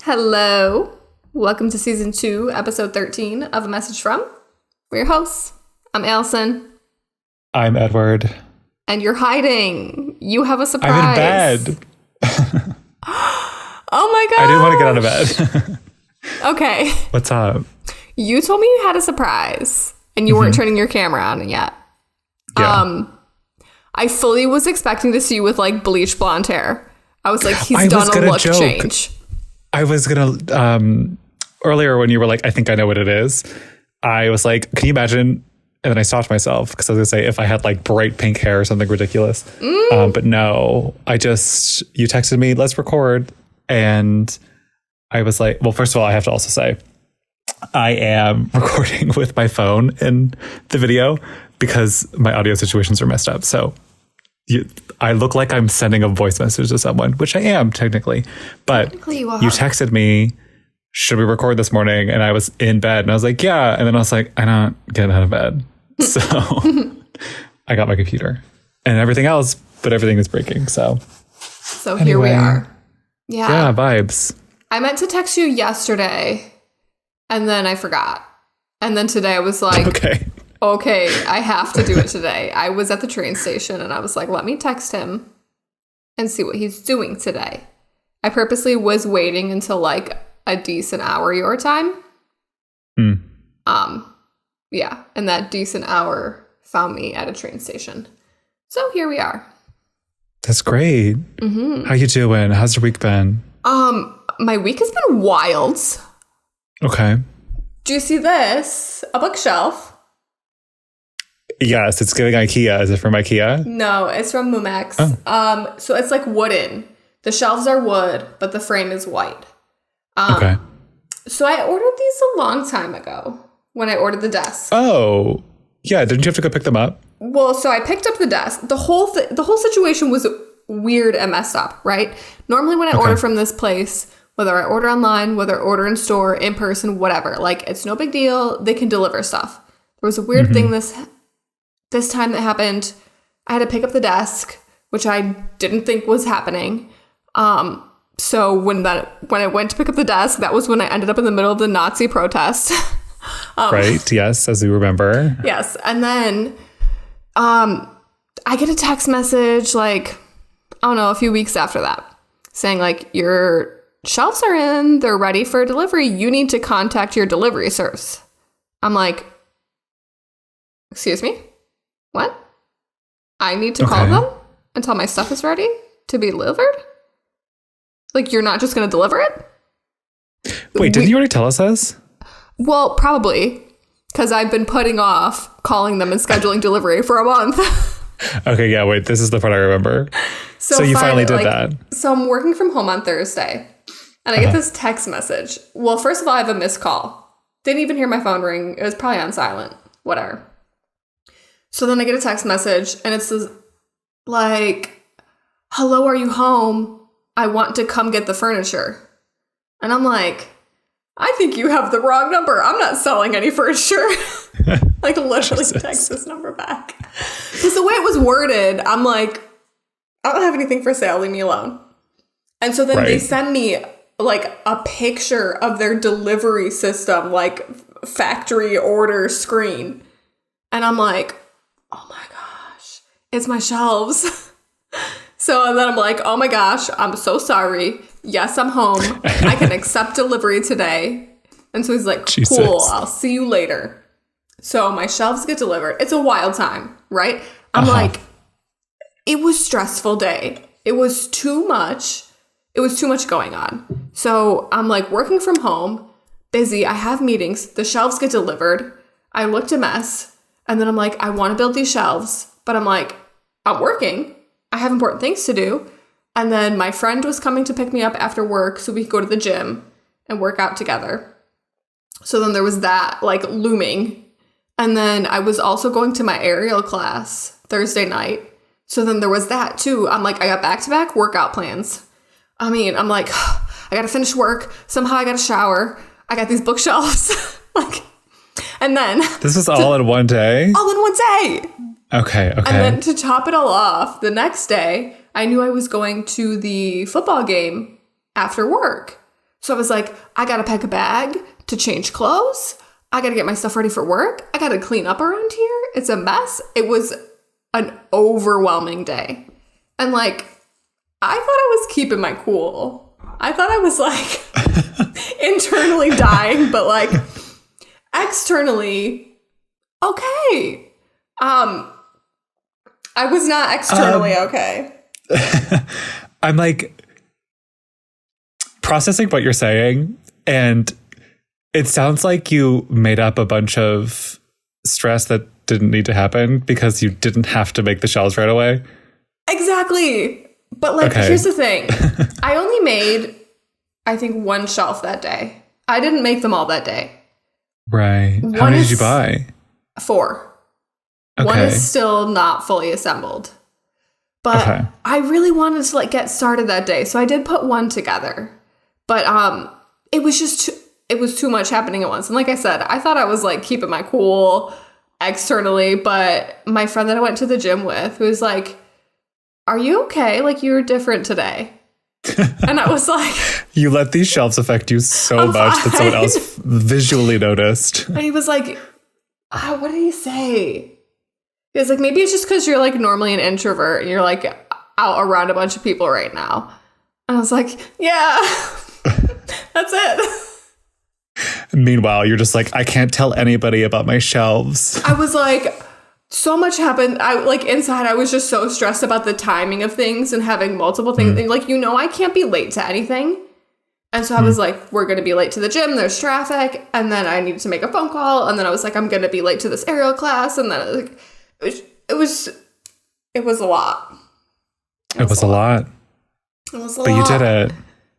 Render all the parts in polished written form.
Hello. Welcome to season 2, episode 13 of A Message From. We're your hosts. I'm Allison. I'm Edward. And you're hiding. You have a surprise. I'm in bed. Oh my god. I didn't want to get out of bed. Okay. What's up? You told me you had a surprise and you weren't turning your camera on yet. Yeah. I fully was expecting to see you with like bleach blonde hair. I was like, he's done a look change. I was going to, earlier when you were like, I think I know what it is. I was like, can you imagine? And then I stopped myself because I was going to say if I had like bright pink hair or something ridiculous. But no, you texted me, let's record. And I was like, well, first of all, I have to also say, I am recording with my phone in the video because my audio situations are messed up. So I look like I'm sending a voice message to someone, which I am technically. But you texted me, should we record this morning? And I was in bed and I was like, yeah. And then I was like, I'm not getting out of bed. So I got my computer and everything else, but everything is breaking. So anyway, here we are. Yeah, vibes. I meant to text you yesterday and then I forgot. And then today I was like, okay, I have to do it today. I was at the train station and I was like, let me text him and see what he's doing today. I purposely was waiting until like a decent hour your time. Yeah, and that decent hour found me at a train station. So here we are. That's great. How you doing? How's your week been? My week has been wild. Okay. Do you see this? A bookshelf. Yes, it's giving IKEA. Is it from IKEA? No, it's from Mumex. Oh. So it's like wooden. The shelves are wood, but the frame is white. Okay. So I ordered these a long time ago when I ordered the desk. Oh, yeah. Didn't you have to go pick them up? Well, so I picked up the desk. The whole situation was weird and messed up, right? Normally when I order from this place, whether I order online, whether I order in store, in person, whatever, like it's no big deal. They can deliver stuff. There was a weird thing this time that happened. I had to pick up the desk, which I didn't think was happening. So when I went to pick up the desk, that was when I ended up in the middle of the Nazi protest. Right. Yes. As we remember. Yes. And then, I get a text message, like, I don't know, a few weeks after that saying like, your shelves are in, they're ready for delivery. You need to contact your delivery service. I'm like, excuse me? What? I need to call them until my stuff is ready to be delivered? Like, you're not just going to deliver it? Wait, didn't you already tell us this? Well, probably, because I've been putting off calling them and scheduling delivery for a month. Okay, yeah, wait, this is the part I remember. So you finally did that. So I'm working from home on Thursday, and I get this text message. Well, first of all, I have a missed call. Didn't even hear my phone ring. It was probably on silent. Whatever. So then I get a text message, and it says, like, hello, are you home? I want to come get the furniture. And I'm like, I think you have the wrong number. I'm not selling any furniture. Like, literally text this number back. Because the way it was worded, I'm like, I don't have anything for sale. Leave me alone. And so then they send me, like, a picture of their delivery system, like, factory order screen. And I'm like, oh my gosh, it's my shelves. So then I'm like, oh my gosh, I'm so sorry. Yes, I'm home. I can accept delivery today. And so he's like, cool, I'll see you later. So my shelves get delivered. It's a wild time, right? I'm like, it was a stressful day. It was too much. It was too much going on. So I'm like working from home, busy. I have meetings. The shelves get delivered. I looked a mess. And then I'm like, I want to build these shelves. But I'm like, I'm working. I have important things to do. And then my friend was coming to pick me up after work so we could go to the gym and work out together. So then there was that, like, looming. And then I was also going to my aerial class Thursday night. So then there was that, too. I'm like, I got back-to-back workout plans. I mean, I'm like, I got to finish work. Somehow I got to shower. I got these bookshelves. Like, and then... This was all in one day? All in one day. Okay. And then to top it all off, the next day, I knew I was going to the football game after work. So I was like, I got to pack a bag to change clothes. I got to get my stuff ready for work. I got to clean up around here. It's a mess. It was an overwhelming day. And like, I thought I was keeping my cool. I thought I was like internally dying, but like externally, okay. I was not externally okay. I'm like processing what you're saying, and it sounds like you made up a bunch of stress that didn't need to happen because you didn't have to make the shelves right away. Exactly. But like, here's the thing. I only made, I think, one shelf that day. I didn't make them all that day. Right. How many did you buy? 4. Okay. One is still not fully assembled. But I really wanted to like get started that day. So I did put one together. But it was just it was too much happening at once. And like I said, I thought I was like keeping my cool externally, but my friend that I went to the gym with was like, "Are you okay? Like you're different today." And I was like, you let these shelves affect you so much that someone else visually noticed. And he was like, what did he say? He was like, maybe it's just because you're like normally an introvert and you're like out around a bunch of people right now. And I was like, yeah, that's it. Meanwhile, you're just like, I can't tell anybody about my shelves. I was like, so much happened. I like inside, I was just so stressed about the timing of things and having multiple things. And, like, I can't be late to anything. And so I was like, we're going to be late to the gym. There's traffic. And then I needed to make a phone call. And then I was like, I'm going to be late to this aerial class. And then like, it was a lot. It was a lot. It was a lot. But you did it.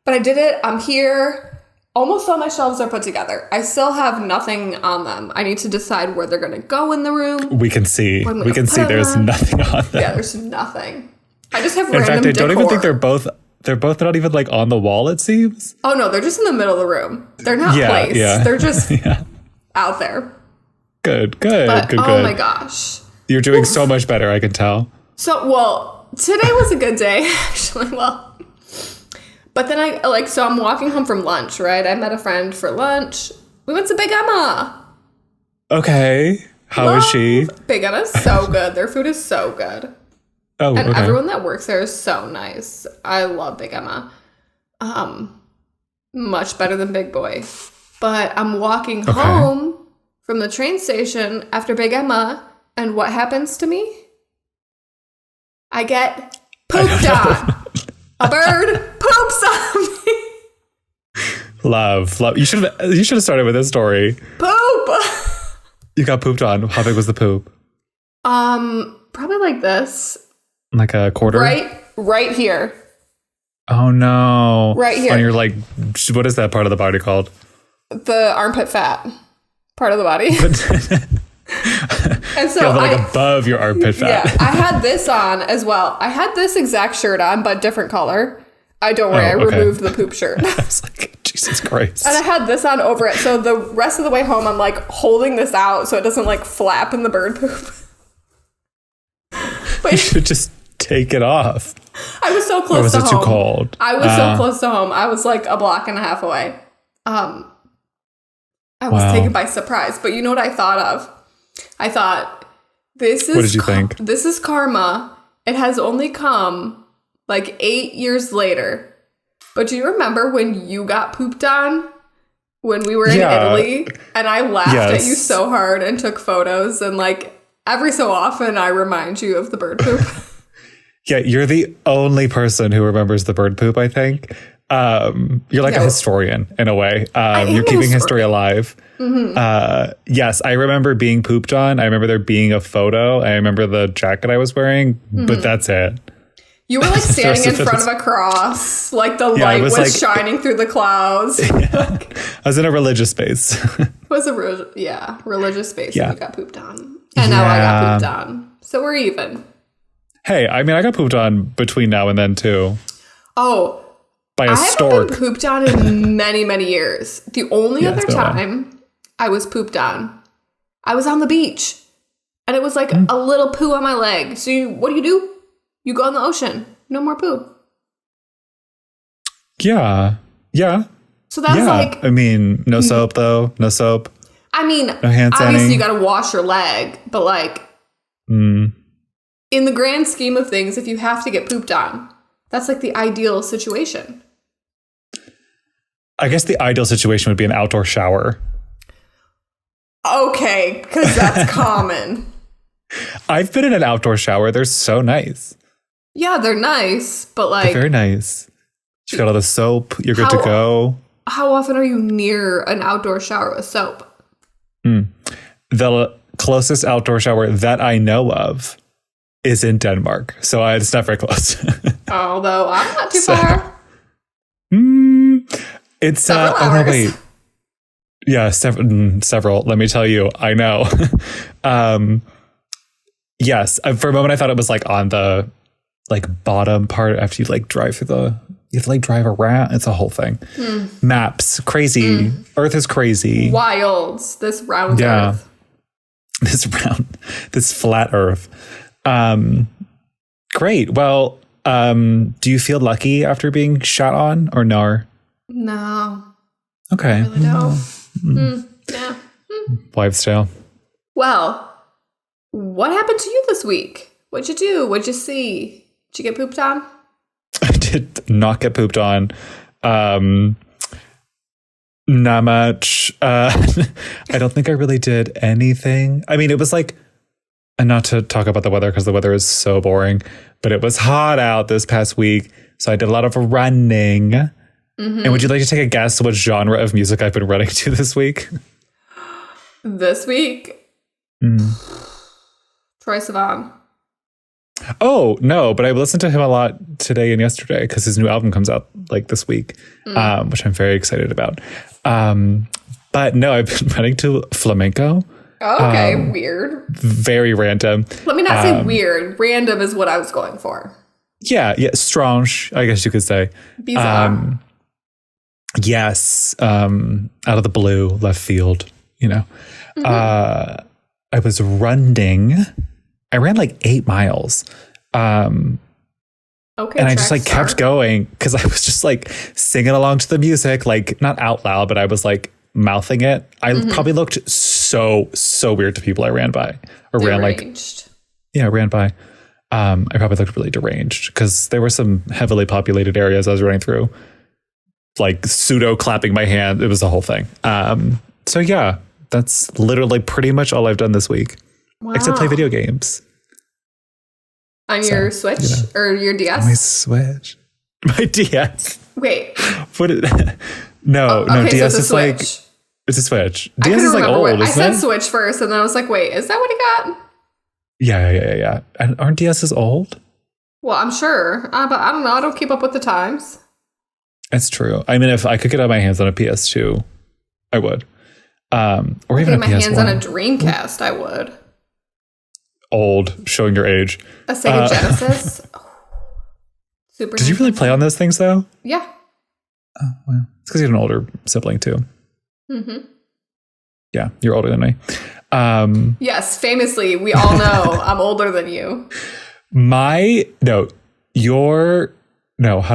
But I did it. I'm here. Almost all my shelves are put together. I still have nothing on them. I need to decide where they're going to go in the room. We can see. We can see there's nothing on them. Yeah, there's nothing. I just have random decor. In fact, I don't even think they're both not even like on the wall, it seems. Oh no, they're just in the middle of the room. They're not placed. Yeah. They're just out there. Good. Oh my gosh. You're doing so much better, I can tell. So, today was a good day, actually. But then I'm walking home from lunch, right? I met a friend for lunch. We went to Big Emma. Okay. How is she? Big Emma's so good. Their food is so good. Oh, and everyone that works there is so nice. I love Big Emma. Much better than Big Boy. But I'm walking home from the train station after Big Emma, and what happens to me? I get pooped on. A bird poops on me. Love. You should have started with this story. Poop. You got pooped on. How big was the poop? Probably like this. Like a quarter? Right here. Oh no. Right here. On your like, what is that part of the body called? The armpit fat part of the body. And so above your armpit fat. Yeah, I had this on as well. I had this exact shirt on, but different color. Don't worry, I removed the poop shirt. I was like, Jesus Christ. And I had this on over it. So the rest of the way home, I'm like holding this out so it doesn't like flap in the bird poop. But you should just take it off. I was so close to home. Or was it too cold? I was so close to home. I was like a block and a half away. I was taken by surprise. But you know what I thought of? I thought, this is... What did you think? This is karma. It has only come like 8 years later. But do you remember when you got pooped on? When we were in Italy? And I laughed at you so hard and took photos. And like every so often I remind you of the bird poop. Yeah, you're the only person who remembers the bird poop, I think. You're like a historian in a way. You're keeping history alive. Mm-hmm. Yes, I remember being pooped on. I remember there being a photo. I remember the jacket I was wearing, but that's it. You were like standing in front of a cross, like the light was like, shining through the clouds. Yeah. I was in a religious space. It was a religious space and you got pooped on. And now I got pooped on. So we're even. Hey, I mean, I got pooped on between now and then too. Oh, by a stork. I haven't been pooped on in many, many years. The only other time I was pooped on, I was on the beach. And it was like a little poo on my leg. So what do? You go in the ocean. No more poop. Yeah. Yeah. So that was like... I mean, no soap, though. No soap. I mean, no hand obviously sanning. you got to wash your leg, but like... In the grand scheme of things, if you have to get pooped on, that's like the ideal situation. I guess the ideal situation would be an outdoor shower. Okay, because that's common. I've been in an outdoor shower. They're so nice. Yeah, they're nice, but like... They're very nice. You got all the soap. You're good to go. How often are you near an outdoor shower with soap? The closest outdoor shower that I know of is in Denmark. So it's not very close. Although I'm not too far. It's several hours. Wait. Yeah, several. Let me tell you, I know. Yes, for a moment I thought it was like on the like bottom part after you like drive through you have to like drive around. It's a whole thing. Maps, crazy. Earth is crazy. Wild. This round Earth. This flat Earth. Great. Well, do you feel lucky after being shot on or no? No. Okay. I really don't. Yeah. Wives' tale. Well, what happened to you this week? What'd you do? What'd you see? Did you get pooped on? I did not get pooped on. Not much. I don't think I really did anything. I mean, it was like, and not to talk about the weather because the weather is so boring, but it was hot out this past week. So I did a lot of running. And would you like to take a guess what genre of music I've been running to this week? This week? Troye Sivan. Oh, no, but I listened to him a lot today and yesterday because his new album comes out like this week, which I'm very excited about. But no, I've been running to flamenco. Okay, weird. Very random. Let me not say weird. Random is what I was going for. Yeah, strange, I guess you could say. Bizarre. Yes, out of the blue, left field, you know. I was running. I ran like 8 miles. Okay. And I just like kept going because I was just like singing along to the music, like not out loud, but I was like mouthing it. I probably looked so weird to people I ran by or deranged. ran by. I probably looked really deranged because there were some heavily populated areas I was running through, like pseudo clapping my hand. It was a whole thing. So yeah, that's literally pretty much all I've done this week. Wow. Except play video games. On your Switch or your DS? My Switch. My DS. Wait. No, DS so is like... It's a Switch. DS is like old, isn't it? I said Switch first, and then I was like, wait, is that what he got? Yeah. And aren't DS's old? Well, I'm sure. But I don't know. I don't keep up with the times. It's true. I mean, if I could get my hands on a PS2, I would. Or even a PS1. My hands on a Dreamcast, I would. Old, showing your age. A Sega Genesis. Super. Did you really play on those things, though? Yeah. Oh, well. It's because you had an older sibling, too. Yeah, you're older than me. Yes, famously, we all know I'm older than you. How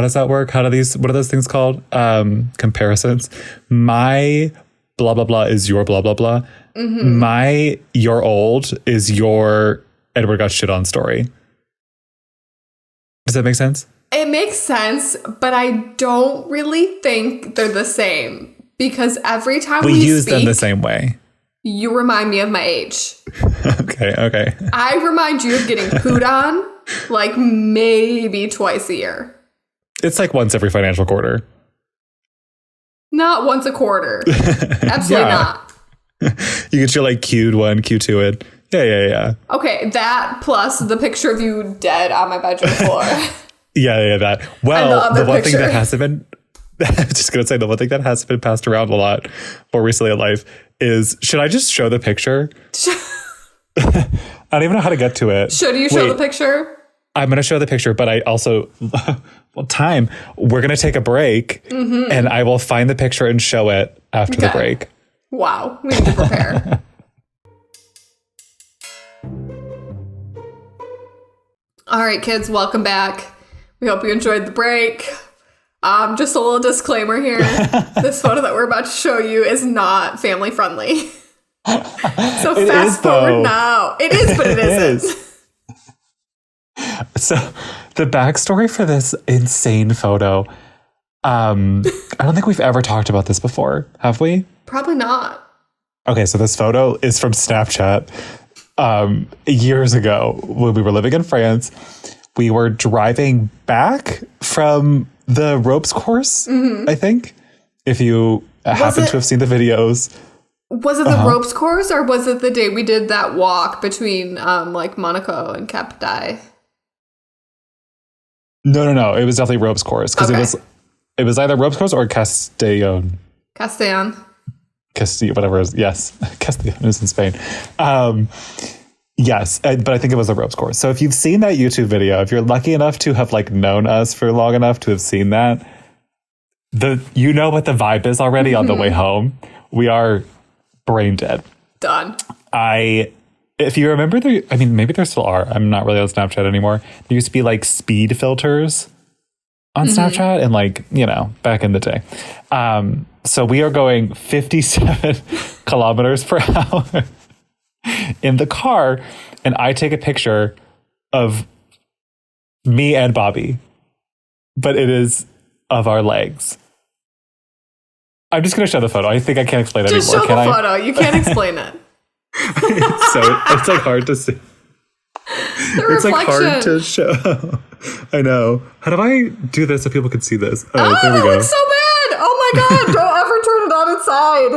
does that work? What are those things called? Comparisons. My blah, blah, blah is your blah, blah, blah. My you're old is your Edward got shit on story. Does that make sense? It makes sense, but I don't really think they're the same because every time we use speak, them the same way. You remind me of my age. Okay. I remind you of getting pooed on like maybe twice a year. It's like once every financial quarter. Not once a quarter. Absolutely not. You get your like Q1, Q2 it. Yeah. Okay, that plus the picture of you dead on my bedroom floor. Yeah, that. Well, the one picture. thing that hasn't been, I was just going to say, the one thing that hasn't been passed around a lot more recently in life is, should I just show the picture? I don't even know how to get to it. Should you show the picture? I'm going to show the picture, but I also, we're going to take a break and I will find the picture and show it after the break. Wow, we need to prepare. All right, kids, welcome back. We hope you enjoyed the break. Just a little disclaimer here. This photo that we're about to show you is not family friendly. So fast forward now. It is, but it isn't. So the backstory for this insane photo, I don't think we've ever talked about this before, have we? Probably not. Okay, so this photo is from Snapchat. Years ago when we were living in France, we were driving back from the ropes course, I think. If you happen to have seen the videos. Was it the ropes course, or was it the day we did that walk between like Monaco and Cap d'Aille? No. It was definitely ropes course because it was either ropes course or Castellón. Castilla, whatever it is. Yes, Castellón is in Spain. Yes, but I think it was the ropes course. So if you've seen that YouTube video, if you're lucky enough to have like known us for long enough to have seen that, you know what the vibe is already on the way home. We are brain dead. Done. If you remember maybe there still are. I'm not really on Snapchat anymore. There used to be like speed filters on Snapchat and like, back in the day. So we are going 57 kilometers per hour in the car, and I take a picture of me and Bobby, but it is of our legs. I'm just going to show the photo. I think I can't explain it just anymore. Just show the photo. You can't explain it. It's like hard to see. It's like hard to show. I know. How do I do this so people can see this? Oh, there we go. It's so bad. Oh my God. Don't ever turn it on its side.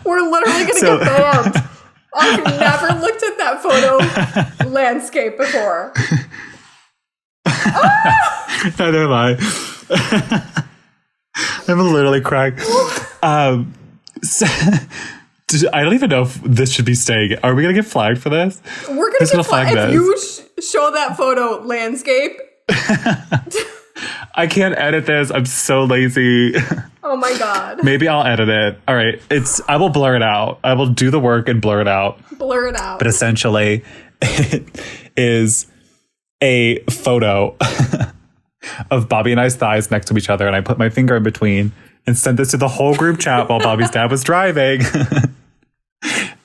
We're literally going to get banned. I've never looked at that photo landscape before. Neither am I. I'm literally crying. I don't even know if this should be staying. Are we going to get flagged for this? We're going to get flagged. If you show that photo landscape. I can't edit this. I'm so lazy. Oh my God. Maybe I'll edit it. All right. I will blur it out. I will do the work and blur it out. Blur it out. But essentially, it is a photo of Bobby and I's thighs next to each other. And I put my finger in between and sent this to the whole group chat while Bobby's dad was driving.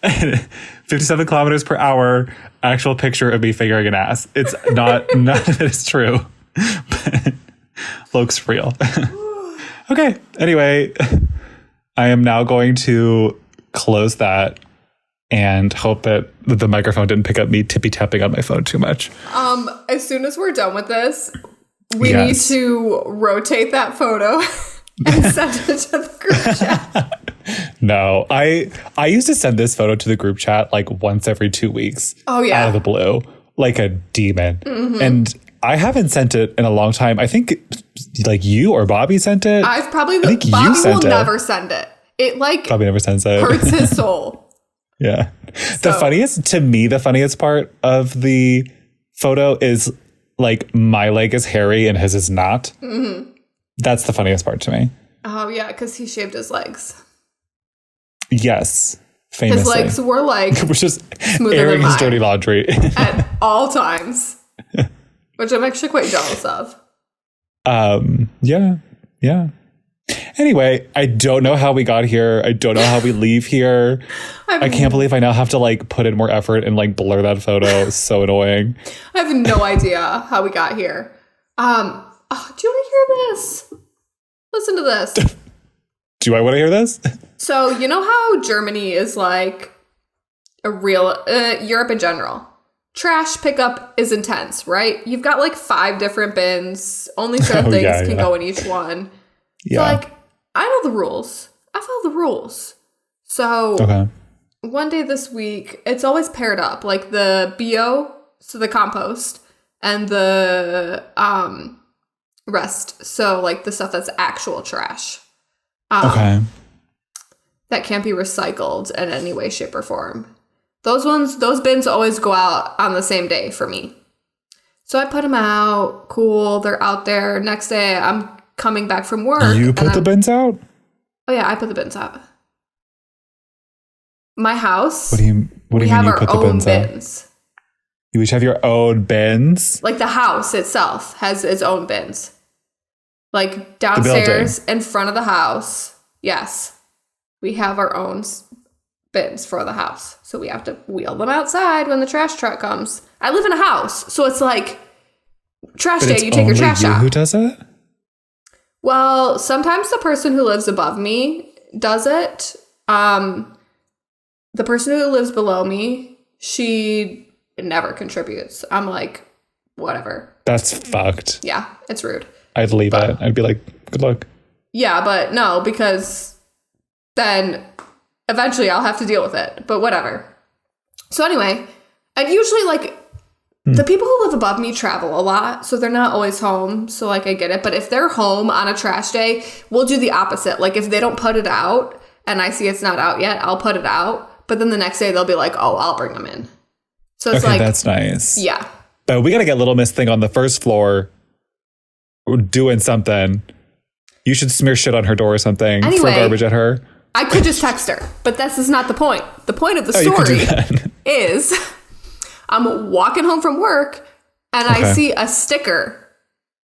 57 kilometers per hour, actual picture of me fingering an ass. It's not, none of it is true, but looks real. Okay. Anyway, I am now going to close that and hope that the microphone didn't pick up me tippy tapping on my phone too much. As soon as we're done with this, we need to rotate that photo and send it to the group chat. No, I used to send this photo to the group chat like once every 2 weeks. Oh yeah, out of the blue, like a demon. And I haven't sent it in a long time. I think like you or Bobby sent it. Bobby will never send it. It like Bobby never sends it. Hurts his soul. Yeah. So. The funniest part of the photo is like my leg is hairy and his is not. That's the funniest part to me. Oh yeah, because he shaved his legs. Yes, famously. His legs were like which is smoother airing than his dirty laundry at all times, which I'm actually quite jealous of. Yeah. Anyway, I don't know how we got here. I don't know how we leave here. I can't believe I now have to like put in more effort and like blur that photo. It's so annoying. I have no idea how we got here. Do you want to hear this? Listen to this. Do I want to hear this? So, you know how Germany is like a real, Europe in general. Trash pickup is intense, right? You've got like 5 different bins. Only certain things can go in each one. Yeah. So, like, I know the rules. I follow the rules. So, one day this week, it's always paired up. Like the BO, so the compost, and the rest. So, like the stuff that's actual trash. That can't be recycled in any way, shape, or form. Those bins always go out on the same day for me. So I put them out. Cool. They're out there. Next day, I'm coming baach from work. You put the bins out? Oh, yeah. I put the bins out. My house. What do you mean you put the bins out? You each have your own bins? Like the house itself has its own bins. Like downstairs in front of the house. Yes. We have our own bins for the house. So we have to wheel them outside when the trash truck comes. I live in a house. So it's like trash day, you take your trash out. Who does it? Well, sometimes the person who lives above me does it. The person who lives below me, she never contributes. I'm like, whatever. That's fucked. Yeah, it's rude. I'd leave it. I'd be like, good luck. Yeah, but no, because then eventually I'll have to deal with it. But whatever. So anyway, and usually like the people who live above me travel a lot, so they're not always home. So like I get it. But if they're home on a trash day, we'll do the opposite. Like if they don't put it out and I see it's not out yet, I'll put it out. But then the next day they'll be like, oh, I'll bring them in. So it's like, that's nice. Yeah. But we got to get Little Miss Thing on the first floor doing something. You should smear shit on her door or something. Anyway, throw garbage at her. I could just text her, but this is not the point. The point of the story is I'm walking home from work and I see a sticker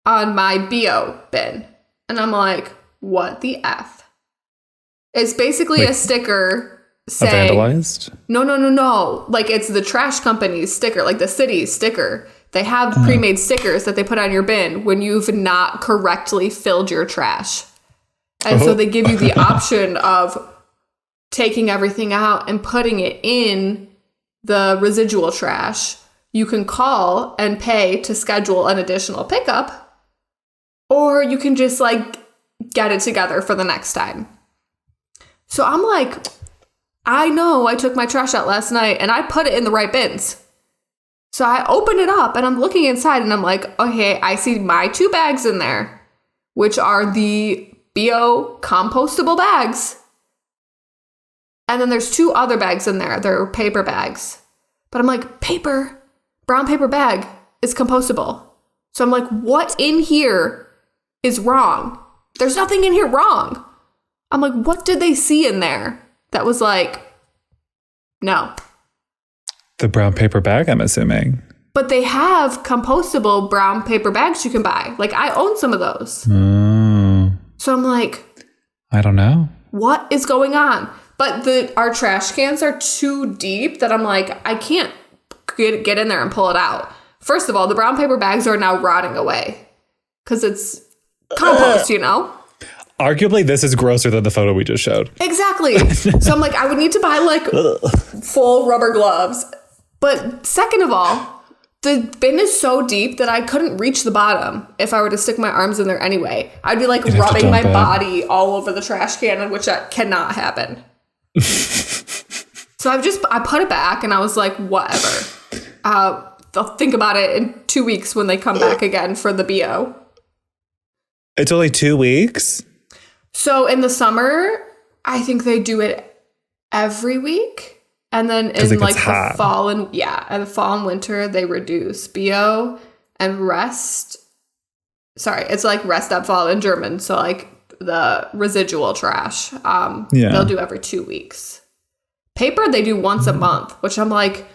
on my BO bin. And I'm like, what the F? It's basically a sticker saying... Vandalized? No. Like it's the trash company's sticker, like the city's sticker. They have pre-made stickers that they put on your bin when you've not correctly filled your trash. And so they give you the option of taking everything out and putting it in the residual trash. You can call and pay to schedule an additional pickup, or you can just like get it together for the next time. So I'm like, I know I took my trash out last night and I put it in the right bins. So I open it up and I'm looking inside and I'm like, okay, I see my 2 bags in there, which are the BO compostable bags. And then there's 2 other bags in there. They're paper bags. But I'm like, brown paper bag is compostable. So I'm like, what in here is wrong? There's nothing in here wrong. I'm like, what did they see in there that was like, no. The brown paper bag, I'm assuming. But they have compostable brown paper bags you can buy. Like, I own some of those. So I'm like, I don't know. What is going on? But our trash cans are too deep that I'm like, I can't get in there and pull it out. First of all, the brown paper bags are now rotting away because it's compost, you know? Arguably, this is grosser than the photo we just showed. Exactly. So I'm like, I would need to buy like full rubber gloves. But second of all, the bin is so deep that I couldn't reach the bottom if I were to stick my arms in there anyway. I'd be like rubbing my body all over the trash can, which cannot happen. So I put it back and I was like, whatever. They'll think about it in 2 weeks when they come back again for the BO. It's only 2 weeks? So in the summer, I think they do it every week. And then in like the fall and winter, they reduce BO and rest. Sorry, it's like Restabfall in German. So like the residual trash. They'll do every 2 weeks. Paper, they do once a month, which I'm like,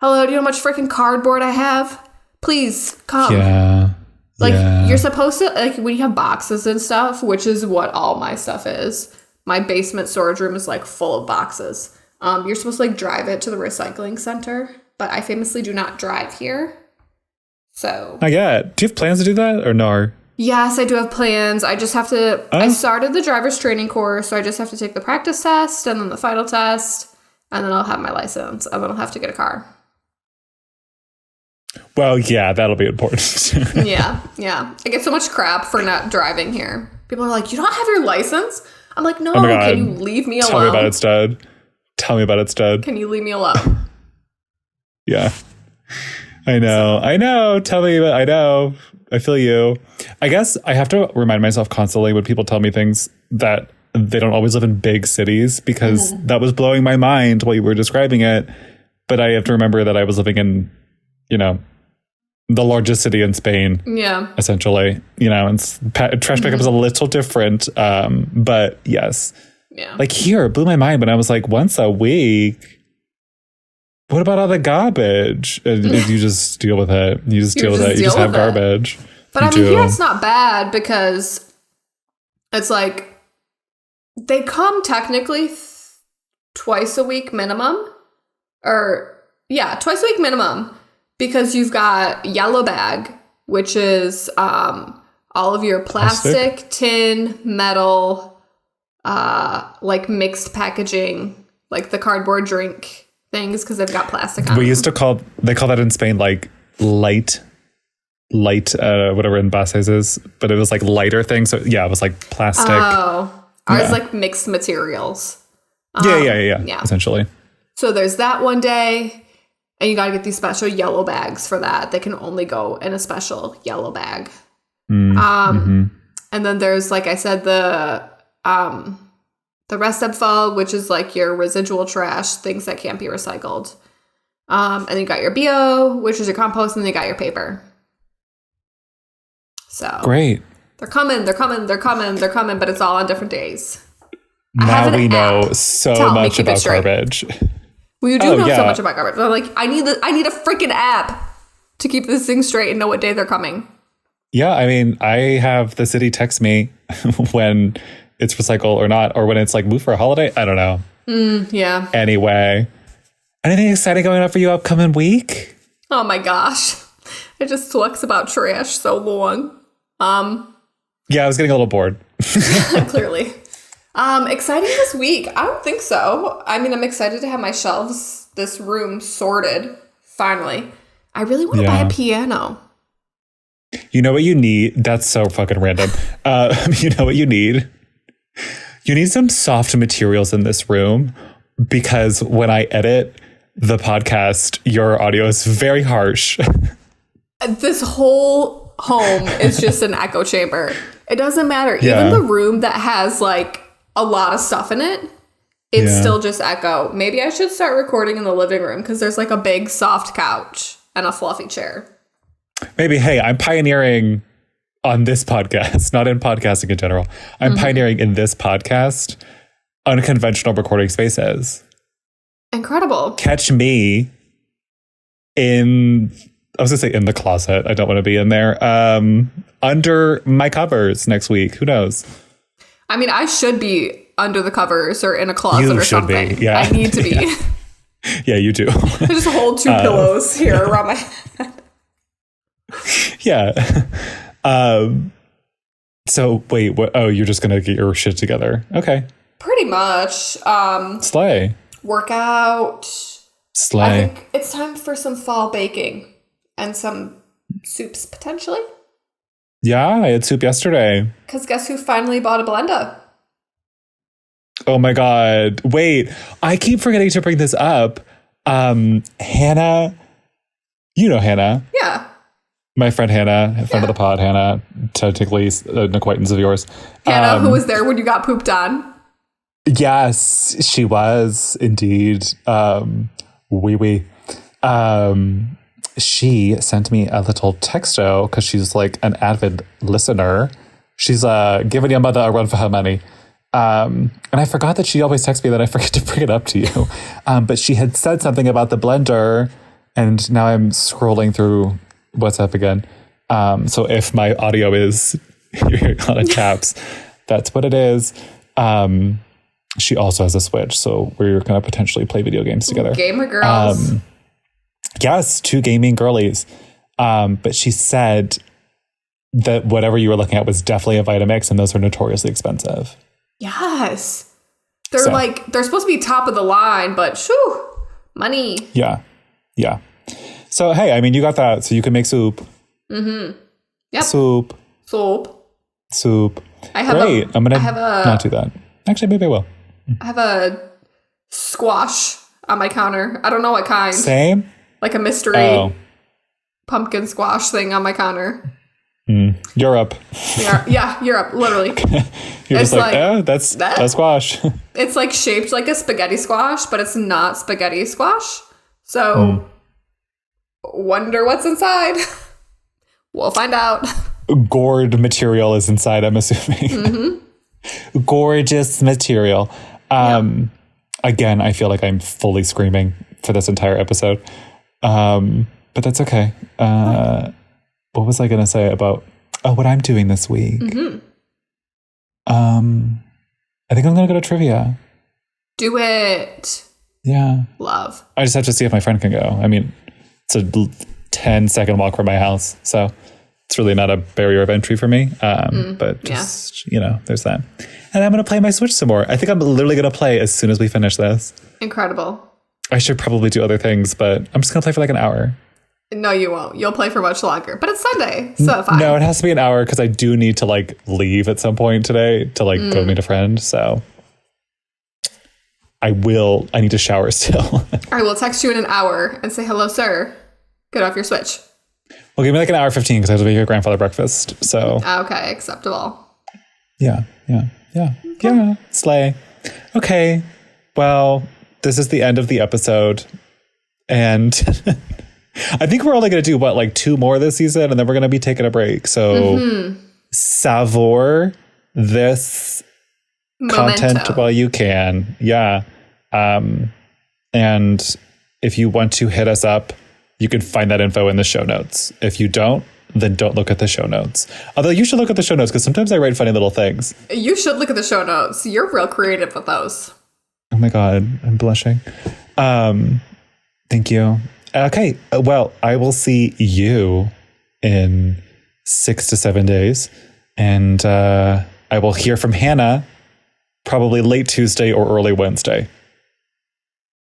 hello, do you know how much freaking cardboard I have? Please come. Yeah. Like you're supposed to, like when you have boxes and stuff, which is what all my stuff is. My basement storage room is like full of boxes. You're supposed to like drive it to the recycling center, but I famously do not drive here. So I get it. Do you have plans to do that or no? Yes, I do have plans. I just have to, I started the driver's training course, so I just have to take the practice test and then the final test, and then I'll have my license, and then I'll have to get a car. Well, yeah, that'll be important. Yeah. I get so much crap for not driving here. People are like, you don't have your license? I'm like, no, can you leave me alone? Tell me about it, stud. Tell me about it, stud. Can you leave me alone? Yeah. I know. Tell me about I know. I feel you. I guess I have to remind myself constantly when people tell me things that they don't always live in big cities, because that was blowing my mind while you were describing it. But I have to remember that I was living in, the largest city in Spain. Yeah. Essentially, and trash pickup is a little different. But yes. Yeah. Like here, it blew my mind when I was like, once a week. What about all the garbage? And you just deal with it. You just deal with it. You just have garbage. But I mean, here it's not bad because It's like, they come technically twice a week minimum. Twice a week minimum. Because you've got yellow bag, which is all of your plastic, tin, metal, like mixed packaging, like the cardboard drink things, because they've got plastic on them. They call that in Spain like light, whatever in Basques is, but it was like lighter things. So yeah, it was like plastic. Oh, ours like mixed materials. Yeah, essentially. So there's that one day. And you got to get these special yellow bags for that. They can only go in a special yellow bag. And then there's, like I said, the restavfall, which is like your residual trash, things that can't be recycled. And then you got your bio, which is your compost, and then you got your paper. So great. They're coming, but it's all on different days. Now we know so much about garbage. Well, you do know so much about garbage. I'm like, I need a freaking app to keep this thing straight and know what day they're coming. Yeah, I mean, I have the city text me when it's recycle or not, or when it's like move for a holiday. I don't know. Yeah. Anyway, anything exciting going on for you upcoming week? Oh my gosh. It just talks about trash so long. Yeah, I was getting a little bored. Clearly. Exciting this week? I don't think so. I mean, I'm excited to have my shelves, this room sorted, finally. I really want to buy a piano. You know what you need? That's so fucking random. You know what you need? You need some soft materials in this room, because when I edit the podcast, your audio is very harsh. This whole home is just an echo chamber. It doesn't matter. Yeah. Even the room that has like a lot of stuff in it, it's still just echo. Maybe I should start recording in the living room, because there's like a big soft couch and a fluffy chair. Maybe, hey, I'm pioneering on this podcast, not in podcasting in general. I'm pioneering in this podcast unconventional recording spaces. Incredible. Catch me in, I was going to say in the closet. I don't want to be in there. Under my covers next week. Who knows? I mean, I should be under the covers or in a closet or something. Be. Yeah. I need to be. Yeah, you do. I just hold two pillows here around my head. Yeah. So wait, what? Oh, you're just going to get your shit together. Okay. Pretty much. Slay. Workout. Slay. I think it's time for some fall baking and some soups potentially. Yeah, I had soup yesterday. Because guess who finally bought a blender? Oh my God. Wait, I keep forgetting to bring this up. Hannah, you know Hannah. Yeah. My friend Hannah, friend of the pod, Hannah, technically an acquaintance of yours. Hannah, who was there when you got pooped on? Yes, she was indeed. Oui. She sent me a little texto because she's like an avid listener. She's giving your mother a run for her money. And I forgot that she always texts me that I forget to bring it up to you. But she had said something about the blender, and now I'm scrolling through WhatsApp again. So if my audio is you're on a caps, that's what it is. She also has a Switch, so we're going to potentially play video games together. Gamer girls. Yes, two gaming girlies. But she said that whatever you were looking at was definitely a Vitamix, and those are notoriously expensive. Yes. They're they're supposed to be top of the line, but shoo, money. Yeah. So, hey, I mean, you got that, so you can make soup. Mm-hmm. Yep. Soup. I have Great. I'm going to not do that. Actually, maybe I will. I have a squash on my counter. I don't know what kind. Same? Like a mystery pumpkin squash thing on my counter. Europe. Yeah, Europe, literally. You're just like, that's squash. It's like shaped like a spaghetti squash, but it's not spaghetti squash. So, wonder what's inside. We'll find out. Gourd material is inside, I'm assuming. Mm-hmm. Gorgeous material. Again, I feel like I'm fully screaming for this entire episode. But that's okay. What was I going to say about what I'm doing this week? Mm-hmm. I think I'm going to go to trivia. Do it. Yeah. Love. I just have to see if my friend can go. I mean, it's a 10-second walk from my house. So it's really not a barrier of entry for me. But just, there's that. And I'm going to play my Switch some more. I think I'm literally going to play as soon as we finish this. Incredible. I should probably do other things, but I'm just going to play for like an hour. No, you won't. You'll play for much longer. But it's Sunday, so fine. No, it has to be an hour because I do need to like leave at some point today to like go meet a friend. So I need to shower still. I will text you in an hour and say, hello, sir. Get off your Switch. Well, give me like an hour 15 because I have to make your grandfather breakfast. So okay, acceptable. Yeah. Slay. Okay. Well, this is the end of the episode. And I think we're only going to do, like 2 more this season, and then we're going to be taking a break. So savor this content while you can. Yeah. And if you want to hit us up, you can find that info in the show notes. If you don't, then don't look at the show notes. Although you should look at the show notes because sometimes I write funny little things. You should look at the show notes. You're real creative with those. Oh my God, I'm blushing. Thank you. Okay, well, I will see you in 6 to 7 days. And I will hear from Hannah probably late Tuesday or early Wednesday.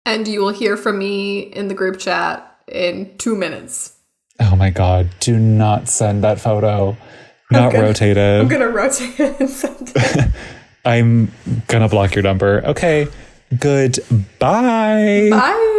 And you will hear from me in the group chat in 2 minutes. Oh my God, do not send that photo. Rotate it. I'm going to rotate it and send it. I'm going to block your number. Okay, goodbye. Bye.